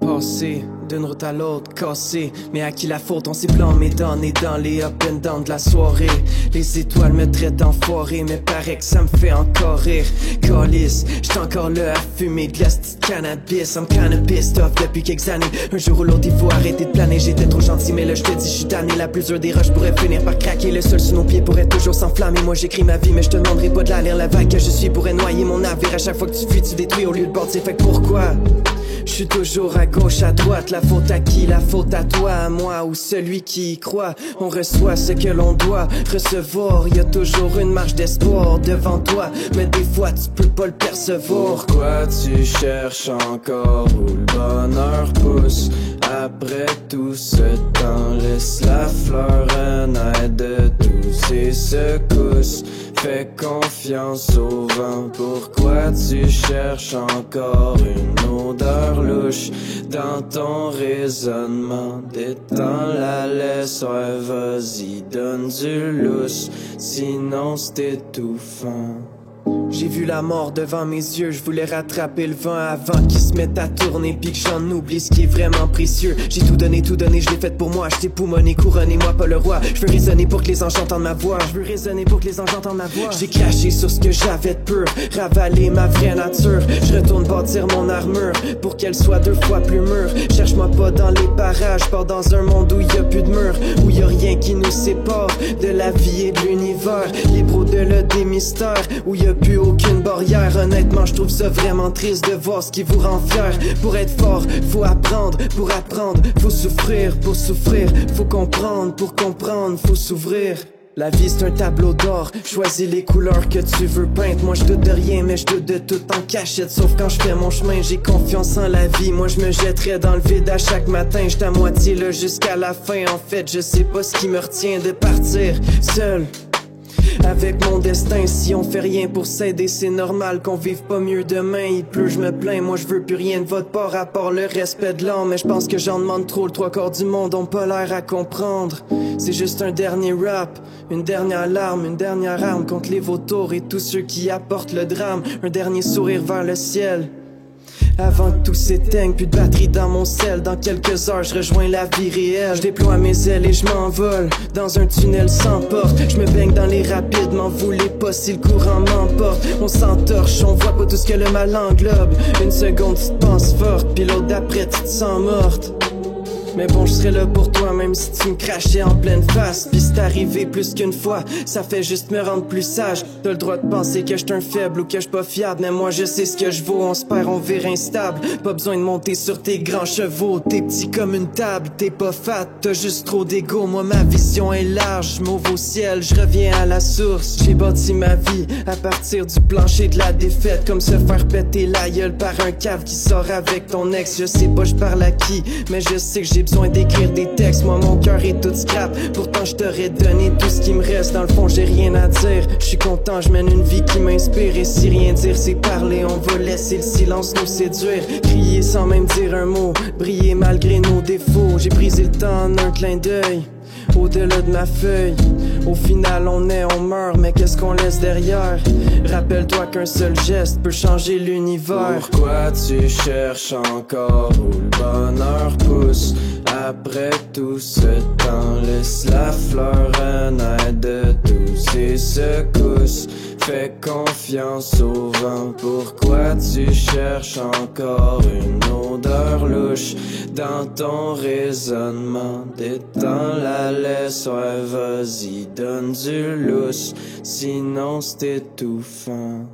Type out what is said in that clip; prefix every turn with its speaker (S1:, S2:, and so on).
S1: Passé d'une route à l'autre, cassé. Mais à qui la faute? On s'est blâmé dans les up and down de la soirée. Les étoiles me traitent d'enfoiré, mais paraît que ça me fait encore rire. Calice, j'suis encore là à fumer de la petite cannabis. I'm kinda pissed off depuis quelques années. Un jour ou l'autre il faut arrêter de planer. J'étais trop gentil mais là j'te dis j'suis tanné. La plus dure des roches pourrait finir par craquer. Le sol sous nos pieds pourrait toujours s'enflammer. Moi j'écris ma vie mais j'te demanderai pas de la lire. La vague que je suis pourrait noyer mon navire. À chaque fois que tu fuis tu détruis au lieu de bâtir. Fait que pourquoi j'suis toujours à gauche, à droite? La faute à qui? La faute à toi, à moi ou celui qui y croit? On reçoit ce que l'on doit recevoir. Y a toujours une marge d'espoir devant toi, mais des fois tu peux pas le percevoir.
S2: Pourquoi tu cherches encore où le bonheur pousse? Après tout ce temps, laisse la fleur renaître de tous ces secousses. Fais confiance au vent. Pourquoi tu cherches encore une odeur louche dans ton raisonnement? Détends la laisse, ouais, vas-y, donne du lousse, sinon c'est étouffant.
S1: J'ai vu la mort devant mes yeux, je voulais rattraper le vent avant qu'il se mette à tourner pis que j'en oublie ce qui est vraiment précieux. J'ai tout donné, je l'ai fait pour moi, j't'ai poumonné, couronné, moi pas le roi. Je veux résonner pour que les anges entendent ma voix. Je veux résonner pour que les anges entendent ma voix. J'ai craché sur ce que j'avais de pur, ravalé ma vraie nature. Je retourne bâtir mon armure pour qu'elle soit 2 fois plus mûre. Cherche-moi pas dans les parages, pars dans un monde où y a plus de murs, où y a rien qui nous sépare de la vie et de l'univers. Libre au-delà des mystères, où y a plus aucune barrière. Honnêtement je trouve ça vraiment triste de voir ce qui vous rend fier. Pour être fort, faut apprendre. Pour apprendre, faut souffrir. Pour souffrir, faut comprendre. Pour comprendre, faut s'ouvrir. La vie c'est un tableau d'or, choisis les couleurs que tu veux peindre. Moi je doute de rien mais je doute de tout en cachette. Sauf quand je fais mon chemin, j'ai confiance en la vie. Moi je me jetterais dans le vide à chaque matin. J'suis à moitié là jusqu'à la fin. En fait je sais pas ce qui me retient de partir seul avec mon destin. Si on fait rien pour s'aider, c'est normal qu'on vive pas mieux demain. Il pleut, je me plains, moi je veux plus rien de votre part à part le respect de l'âme. Mais je pense que j'en demande trop, le 3/4 du monde ont pas l'air à comprendre. C'est juste un dernier rap, une dernière larme, une dernière arme contre les vautours et tous ceux qui apportent le drame. Un dernier sourire vers le ciel avant que tout s'éteigne, plus de batterie dans mon sel. Dans quelques heures, je rejoins la vie réelle. Je déploie mes ailes et je m'envole dans un tunnel sans porte. Je me baigne dans les rapides, m'en voulez pas si le courant m'emporte. On s'entorche, on voit pas tout ce que le mal englobe. Une seconde, tu te penses forte, puis l'autre d'après, tu te sens morte. Mais bon, je serai là pour toi même si tu me crachais en pleine face. Pis c'est arrivé plus qu'une fois, ça fait juste me rendre plus sage. T'as le droit de penser que j'suis un faible ou que j'suis pas fiable, mais moi je sais ce que je vaux, on se perd, on vire instable. Pas besoin de monter sur tes grands chevaux, t'es petit comme une table, t'es pas fat, t'as juste trop d'ego. Moi ma vision est large, je m'ouvre au ciel, je reviens à la source. J'ai bâti ma vie à partir du plancher de la défaite, comme se faire péter la gueule par un cave qui sort avec ton ex. Je sais pas je parle à qui, mais je sais que j'ai besoin d'écrire des textes. Moi mon cœur est tout scrap, pourtant je t'aurais donné tout ce qui me reste. Dans le fond j'ai rien à dire, je suis content, je mène une vie qui m'inspire. Et si rien dire c'est parler, on va laisser le silence nous séduire. Crier sans même dire un mot, briller malgré nos défauts. J'ai brisé le temps en un clin d'œil, au-delà de ma feuille. Au final on est, on meurt, mais qu'est-ce qu'on laisse derrière? Rappelle-toi qu'un seul geste peut changer l'univers.
S2: Pourquoi tu cherches encore où le bonheur pousse? Après tout ce temps, laisse la fleur renaître de tous ces secousses. Fais confiance au vent. Pourquoi tu cherches encore une odeur louche dans ton raisonnement? Détends la laisse, ouais, vas-y, donne du lousse, sinon c'est étouffant.